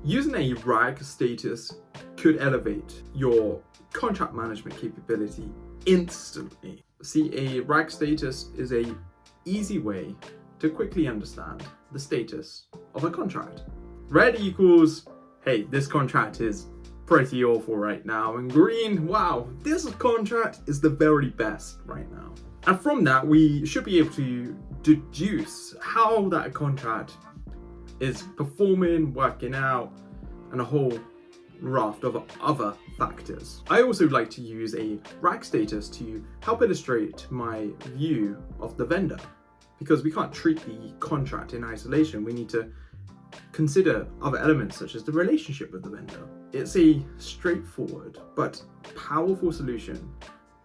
Using a RAG status could elevate your contract management capability instantly. See, a RAG status is an easy way to quickly understand the status of a contract. Red equals, hey, this contract is pretty awful right now, and green, wow, this contract is the very best right now. And from that, we should be able to deduce how that contract is performing, working out, and a whole raft of other factors. I also like to use a RAG status to help illustrate my view of the vendor, because we can't treat the contract in isolation. We need to consider other elements such as the relationship with the vendor. It's a straightforward but powerful solution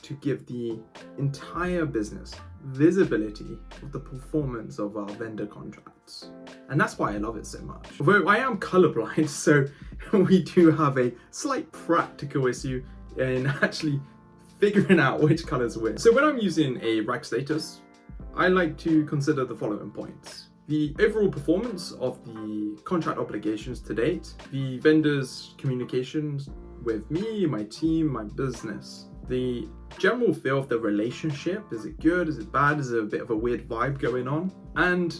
to give the entire business visibility of the performance of our vendor contracts. And that's why I love it so much. Although I am colorblind, so we do have a slight practical issue in actually figuring out which colors win. So when I'm using a RAG status, I like to consider the following points: the overall performance of the contract obligations to date, the vendor's communications with me, my team, my business, the general feel of the relationship. Is it good? Is it bad? Is there a bit of a weird vibe going on? And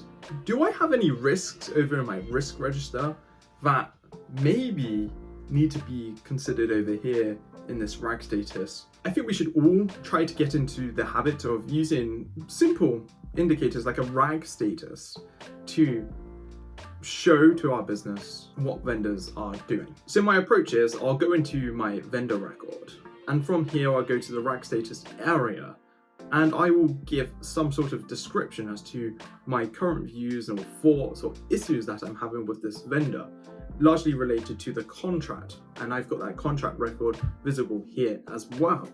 do I have any risks over in my risk register that maybe need to be considered over here in this RAG status? I think we should all try to get into the habit of using simple indicators like a RAG status to show to our business what vendors are doing. So my approach is, I'll go into my vendor record, and from here I'll go to the RAG status area, and I will give some sort of description as to my current views or thoughts or issues that I'm having with this vendor, largely related to the contract. And I've got that contract record visible here as well.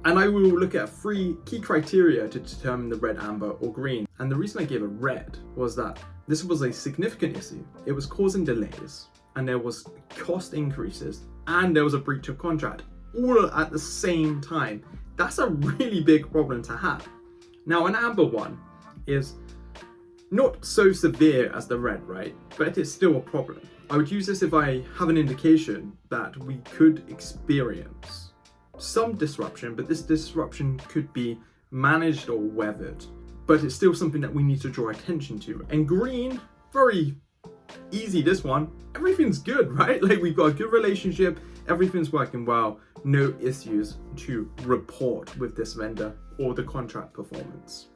And I will look at 3 key criteria to determine the red, amber, or green. And the reason I gave a red was that this was a significant issue. It was causing delays, and there was cost increases, and there was a breach of contract, all at the same time. That's a really big problem to have. Now, an amber one is not so severe as the red, right? But it's still a problem. I would use this if I have an indication that we could experience some disruption, but this disruption could be managed or weathered. But it's still something that we need to draw attention to. And green, very easy, this one. Everything's good, right? Like, we've got a good relationship, everything's working well, no issues to report with this vendor or the contract performance.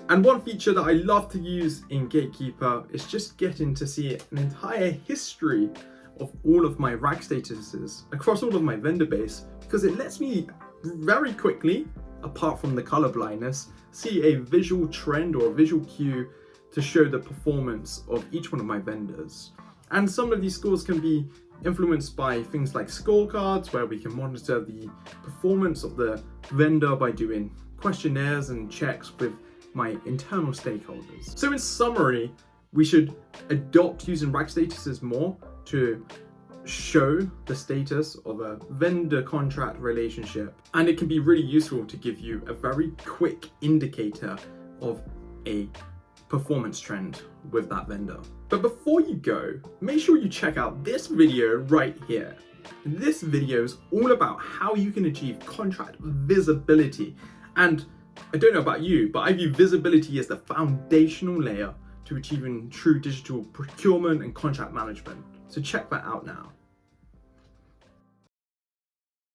And one feature that I love to use in Gatekeeper is just getting to see an entire history of all of my RAG statuses across all of my vendor base, because it lets me very quickly, apart from the color blindness, see a visual trend or a visual cue to show the performance of each one of my vendors. And some of these scores can be influenced by things like scorecards, where we can monitor the performance of the vendor by doing questionnaires and checks with my internal stakeholders. So in summary, we should adopt using RAG statuses more to show the status of a vendor contract relationship, and it can be really useful to give you a very quick indicator of a performance trend with that vendor. But before you go, make sure you check out this video right here. This video is all about how you can achieve contract visibility. And I don't know about you, but I view visibility as the foundational layer to achieving true digital procurement and contract management. So check that out now.